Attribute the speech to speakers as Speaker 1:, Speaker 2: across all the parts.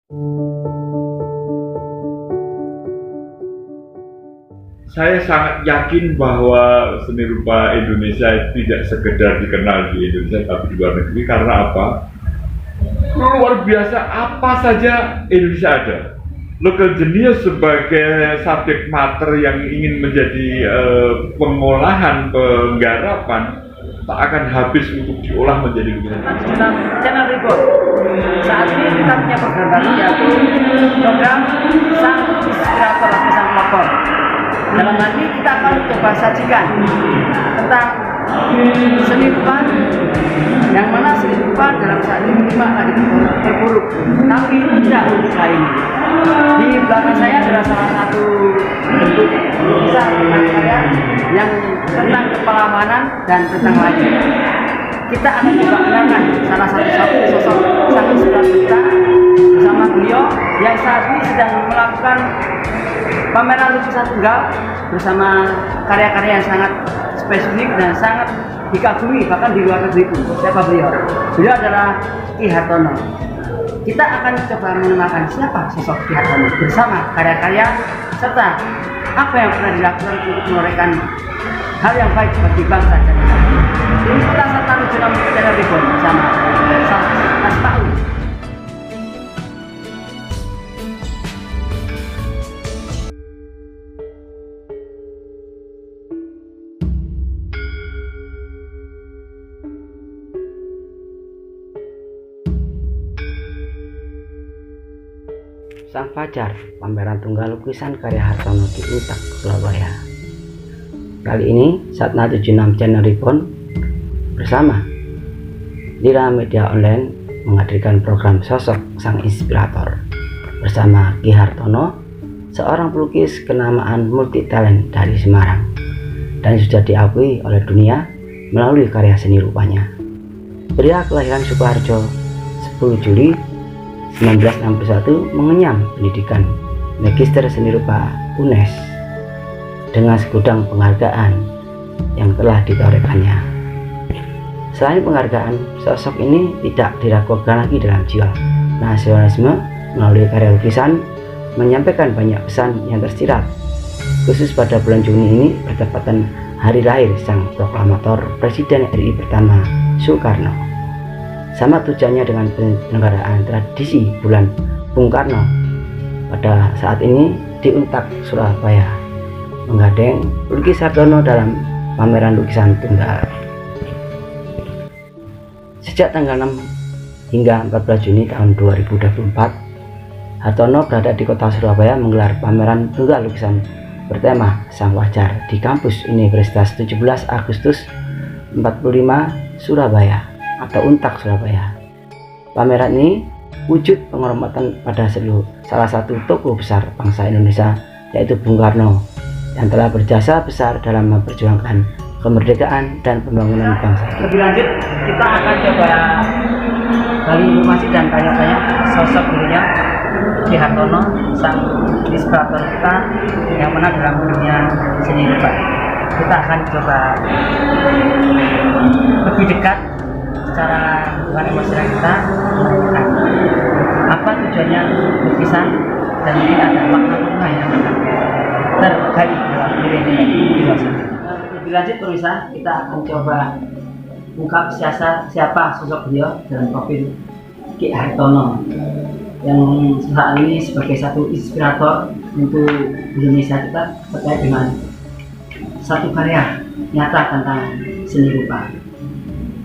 Speaker 1: Saya sangat yakin bahwa seni rupa Indonesia tidak sekedar dikenal di Indonesia tapi di luar negeri. Karena apa? Luar biasa, apa saja Indonesia ada. Local genius sebagai subjek mater yang ingin menjadi pengolahan, penggarapan tak akan habis untuk diolah menjadi lukisan.
Speaker 2: Channel Ribbon. Saat ini kita punya program baru, yaitu program Sang Inspirator Lukisan Pelopor. Dalam hal ini kita akan coba sajikan tentang seni rupa, yang mana seni rupa dalam saat ini memang lagi terpuruk, tapi tidak untuk kali ini. Di belakang saya adalah salah satu bentuk lukisan karya yang tentang kepelamanan dan tentang lain. Kita akan coba kenalkan salah satu sosok sang inspirator kita bersama beliau yang saat ini sedang melakukan pameran lukisan tunggal bersama karya-karya yang sangat spesifik dan sangat dikagumi bahkan di luar negeri pun. Siapa beliau? Beliau adalah Ki Hartono. Kita akan coba mengenalkan siapa sosok Ki Hartono bersama karya-karya serta apa yang pernah dilakukan untuk menorehkan hal yang baik bagi bangsa dan negara. Ini kita serta Channel Ribbon bersama Mas Pak.
Speaker 3: Sang Fajar, pameran tunggal lukisan karya Hartono di Untak, Surabaya. Kali ini Satna 76 Channel Ribbon bersama Lira Media Online menghadirkan program Sosok Sang Inspirator bersama Ki Hartono, seorang pelukis kenamaan multi talent dari Semarang dan sudah diakui oleh dunia melalui karya seni rupanya. Pria kelahiran Sukoharjo 10 Juli 1961 mengenyam pendidikan Magister Seni Rupa UNES dengan segudang penghargaan yang telah ditorehkannya. Selain penghargaan, sosok ini tidak diragukan lagi dalam jiwa nasionalisme. Melalui karya lukisan menyampaikan banyak pesan yang tersirat, khusus pada bulan Juni ini bertepatan hari lahir sang proklamator Presiden RI pertama Soekarno. Sama tujuannya dengan penyelenggaraan tradisi bulan Bung Karno pada saat ini di Untak, Surabaya, menggandeng lukis Hartono dalam pameran lukisan tunggal. Sejak tanggal 6 hingga 14 Juni tahun 2024, Hartono berada di kota Surabaya menggelar pameran tunggal lukisan bertema Sang Fajar di kampus Universitas 17 Agustus 45 Surabaya atau Untak, Surabaya. Pameran ini wujud penghormatan pada salah satu tokoh besar bangsa Indonesia, yaitu Bung Karno, yang telah berjasa besar dalam memperjuangkan kemerdekaan dan pembangunan bangsa.
Speaker 2: Lebih lanjut, kita akan coba gali informasi dan tanya-tanya sosok beliau Ki Hartono, sang inspirator kita yang mana dalam dunia seni rupa. Kita akan coba lebih dekat secara emosional kita menanyakan apa tujuannya lukisan dan mungkin ada makna yang terkait dalam nilai-nilai lukisan. Lebih lanjut pemirsa, kita akan coba ungkap siapa sosok beliau dalam profil Ki Hartono yang saat ini sebagai satu inspirator untuk Indonesia kita terkait dengan satu karya nyata tentang seni rupa.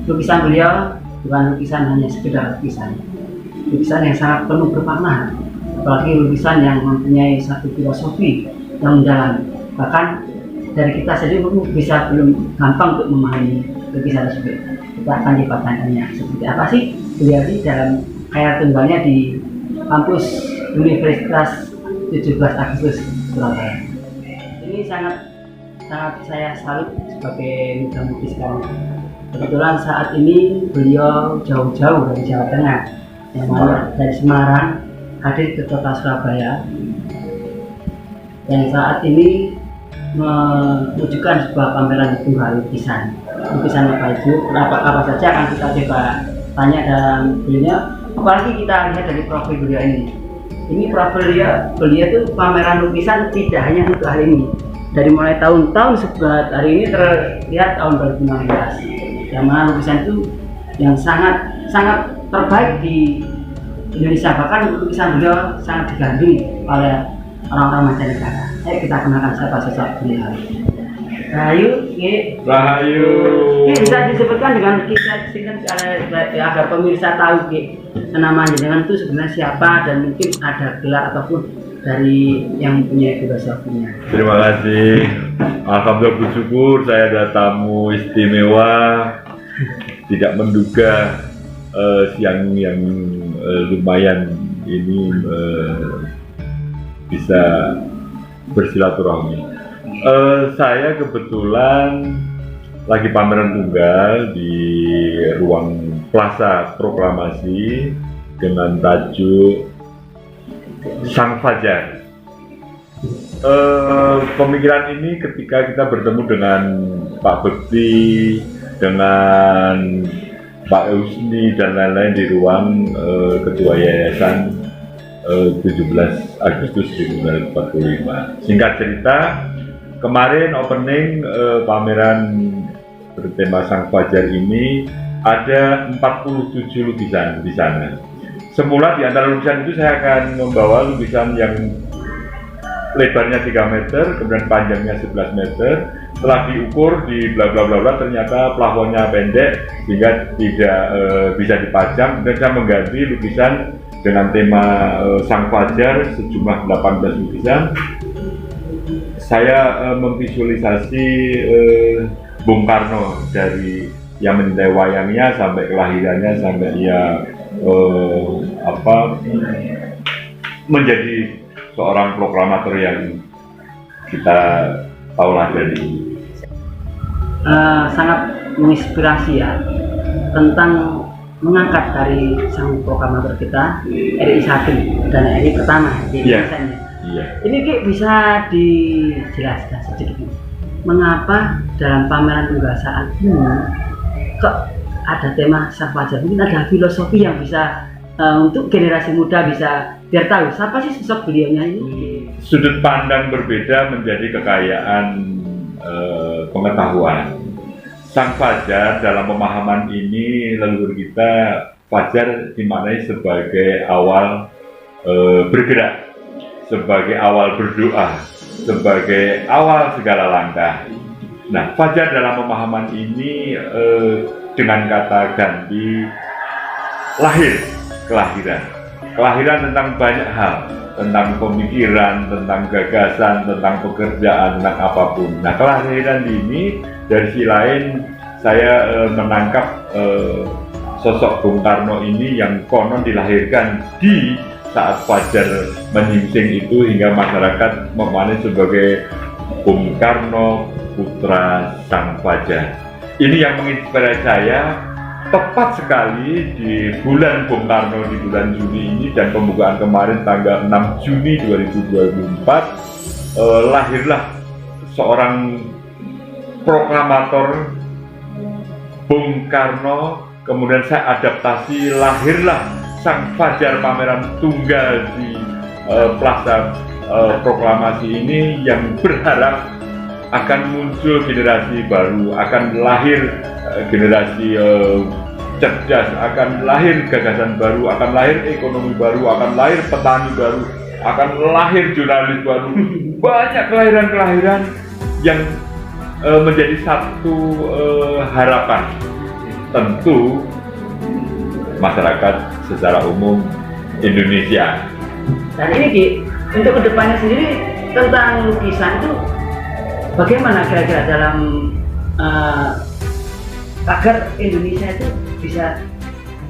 Speaker 2: Lukisan beliau bukan lukisan hanya sekedar lukisan yang sangat penuh bermakna, apalagi lukisan yang mempunyai satu filosofi yang mendalam. Bahkan dari kita sendiri bisa belum gampang untuk memahami lukisan tersebut. Kita akan dipertanyakannya seperti apa sih beliau di dalam karya tunggalnya di kampus Universitas 17 Agustus Surabaya. Ini sangat saya salut sebagai muda mudi sekarang. Kebetulan saat ini beliau jauh-jauh dari Jawa Tengah, yang mana dari Semarang hadir ke kota Surabaya, yang saat ini menunjukkan sebuah pameran tunggal lukisan apa itu, apa saja akan kita coba tanya dalam beliau. Apalagi kita lihat dari profil beliau ini,
Speaker 3: ini profil beliau tuh pameran lukisan tidak hanya untuk hari ini. Dari mulai tahun-tahun sebelum hari ini terlihat tahun 2016. Yang mana lukisan itu yang sangat terbaik di Indonesia, bahkan lukisan beliau sangat digandrungi oleh orang-orang mancanegara. Ayo kita kenalkan siapa sosok beliau. Rahayu, ini bisa disebutkan dengan kisah singkat agar pemirsa tahu nama jenengan itu sebenarnya siapa dan mungkin ada gelar ataupun dari yang punya filosofinya.
Speaker 1: Terima kasih. Alhamdulillah bersyukur saya ada tamu istimewa. Tidak menduga siang yang lumayan ini bisa bersilaturahmi. Saya kebetulan lagi pameran tunggal di ruang Plaza Proklamasi dengan tajuk Sang Fajar. Pemikiran ini ketika kita bertemu dengan Pak Bekti, dengan Pak Eusni dan lain-lain di ruang Ketua Yayasan 17 Agustus 1945. Singkat cerita, kemarin opening pameran bertema Sang Fajar ini ada 47 lukisan di sana. Semula di antara lukisan itu saya akan membawa lukisan yang lebarnya 3 meter, kemudian panjangnya 11 meter. Setelah diukur di bla bla bla bla, ternyata plafonnya pendek sehingga tidak bisa dipajang. Dan saya mengganti lukisan dengan tema Sang Fajar sejumlah 18 lukisan. Saya memvisualisasi Bung Karno dari yang mencintai wayangnya sampai kelahirannya sampai ia menjadi seorang proklamator yang kita tahu lah dari
Speaker 3: sangat menginspirasi ya tentang mengangkat dari sang proklamator kita RI 1 dan RI pertama di Indonesia.
Speaker 1: Iya.
Speaker 3: Ini Ki bisa dijelaskan sedikit mengapa dalam pameran tunggal saat ini kok ada tema Sang Fajar? Mungkin ada filosofi yang bisa untuk generasi muda bisa biar tahu siapa sih sosok beliaunya ini.
Speaker 1: Sudut pandang berbeda menjadi kekayaan pengetahuan. Sang Fajar dalam pemahaman ini leluhur kita, Fajar dimaknai sebagai awal bergerak, sebagai awal berdoa, sebagai awal segala langkah. Nah, Fajar dalam pemahaman ini dengan kata ganti lahir, kelahiran tentang banyak hal, tentang pemikiran, tentang gagasan, tentang pekerjaan, tentang apapun. Nah, kelahiran ini dari sisi lain saya menangkap sosok Bung Karno ini yang konon dilahirkan di saat Fajar menyingsing itu hingga masyarakat memaknai sebagai Bung Karno putra Sang Fajar. Ini yang menginspirasi saya. Tepat sekali di bulan Bung Karno di bulan Juni ini dan pembukaan kemarin tanggal 6 Juni 2024 lahirlah seorang proklamator Bung Karno. Kemudian saya adaptasi, lahirlah Sang Fajar pameran tunggal di Plaza Proklamasi ini yang berharap akan muncul generasi baru, akan lahir generasi cerdas, akan lahir gagasan baru, akan lahir ekonomi baru, akan lahir petani baru, akan lahir jurnalis baru. Banyak kelahiran-kelahiran yang menjadi satu harapan. Tentu masyarakat secara umum Indonesia.
Speaker 3: Dan ini Ki, untuk kedepannya sendiri tentang lukisan itu bagaimana kira-kira dalam agar Indonesia itu bisa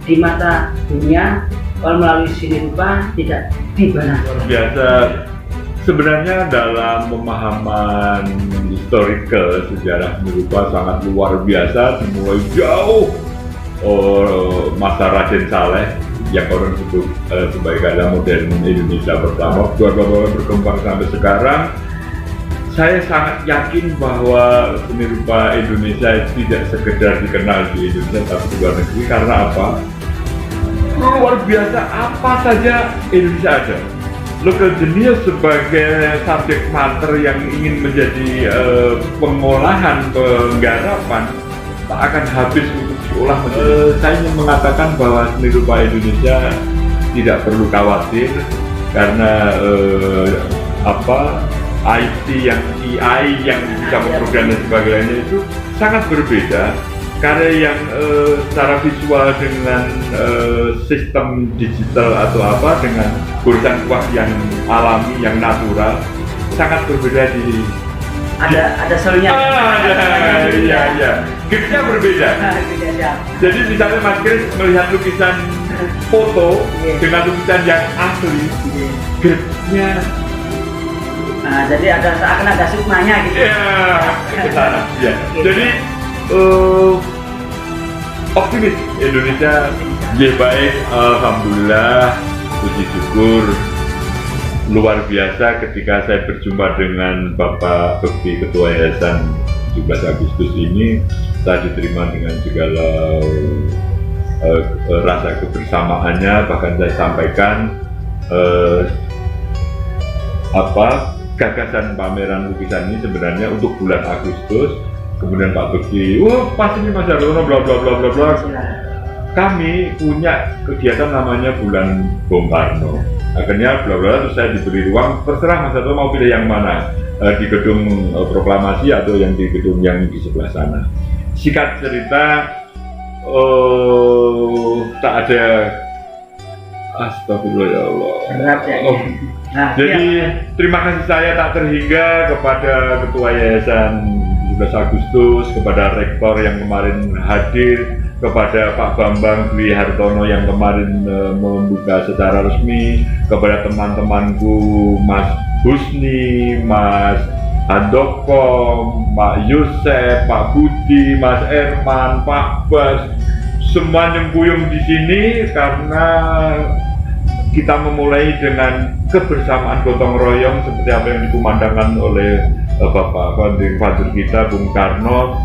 Speaker 3: di mata dunia kalau melalui seni rupa tidak dibana?
Speaker 1: Biasa sebenarnya dalam pemahaman historical sejarah seni rupa sangat luar biasa, dimulai jauh masa Raden Saleh yang orang sebut sebagai karya modern Indonesia pertama, berkembang sampai sekarang. Saya sangat yakin bahwa seni rupa Indonesia tidak sekedar dikenal di Indonesia tapi di luar negeri. Karena apa? Luar biasa apa saja Indonesia ada. local genius sebagai subjek mater yang ingin menjadi pengolahan, penggarapan tak akan habis untuk diolah menjadi. Saya ingin mengatakan bahwa seni rupa Indonesia tidak perlu khawatir karena IT yang AI yang bisa memprogram dan sebagainya itu sangat berbeda. Karya yang secara visual dengan sistem digital atau apa dengan goresan kuah yang alami, yang natural sangat berbeda di
Speaker 2: ada soalnya.
Speaker 1: Iya. Gapnya berbeda. Jadi misalnya Mas Kris melihat lukisan foto dengan lukisan yang asli, gapnya.
Speaker 2: Nah, jadi akan ada sukmanya gitu.
Speaker 1: Iya, ke sana. Ya. Jadi optimis Indonesia ya baik, alhamdulillah, puji syukur luar biasa ketika saya berjumpa dengan Bapak Bekti Ketua Yayasan 17 Agustus ini. Saya diterima dengan segala rasa kebersamaannya, bahkan saya sampaikan gagasan pameran lukisan ini sebenarnya untuk bulan Agustus. Kemudian Pak Bekti, pas ini Mas Darwono bla bla bla bla bla. Kami punya kegiatan namanya bulan Bung Karno. Akhirnya bla bla, terus saya diberi ruang, terserah Mas Darwono mau pilih yang mana, di gedung proklamasi atau yang di gedung yang di sebelah sana. Singkat cerita, tak ada, astagfirullah ya Allah. Jadi terima kasih saya tak terhingga kepada Ketua Yayasan 17 Agustus, kepada Rektor yang kemarin hadir, kepada Pak Bambang Dwi Hartono yang kemarin membuka secara resmi, kepada teman-temanku Mas Husni, Mas Handoko, Pak Yosef, Pak Budi, Mas Erman, Pak Bas, semua nyempuyung di sini karena kita memulai dengan kebersamaan gotong royong seperti apa yang dikumandangkan oleh Bapak founding father kita Bung Karno.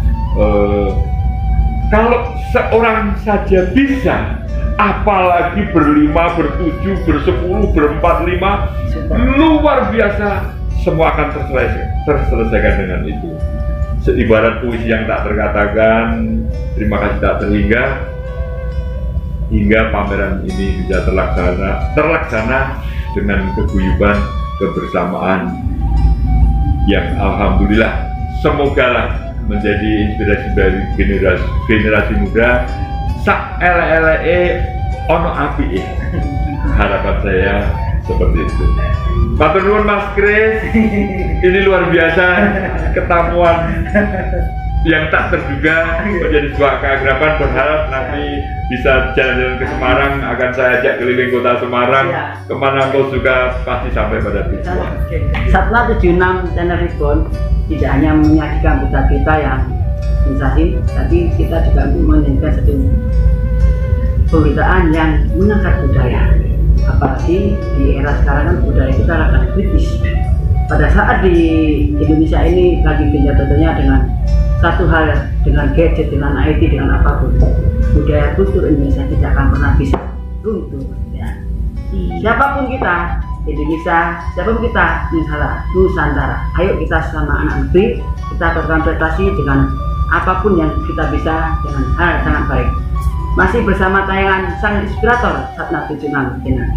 Speaker 1: Kalau seorang saja bisa, apalagi berlima, bertujuh, bersepuluh, berempat, lima, luar biasa. Semua akan terselesaikan dengan itu. Seibarat puisi yang tak terkatakan, terima kasih tak terhingga, hingga pameran ini bisa terlaksana dengan keguyuban, kebersamaan yang alhamdulillah semogalah menjadi inspirasi dari generasi muda. Sak ele ono api, harapan saya seperti itu. Matur nuwun Mas Kris, ini luar biasa ketemuan yang tak terduga menjadi sebuah keakraban. Berharap nanti bisa jalan-jalan ke Semarang, akan saya ajak keliling kota Semarang. Kemana kau suka pasti sampai pada tujuan.
Speaker 2: Satwa 76 channel Ribon tidak hanya menyajikan berita-berita yang insahim, tapi kita juga menyajikan satu pemberitaan yang mengangkat budaya. Apalagi di era sekarang kan budaya itu sangat kritis. Pada saat di Indonesia ini lagi gencar-gencarnya dengan satu hal, dengan gadget, dengan IT, dengan apapun, budaya kultur Indonesia tidak akan pernah bisa runtuh. Ya. Siapapun kita, Indonesia, siapapun kita, Nusantara, ayo kita sama anak negeri, kita lakukan prestasi dengan apapun yang kita bisa dengan hal yang sangat baik. Masih bersama tayangan sang inspirator Satna 76 Channel.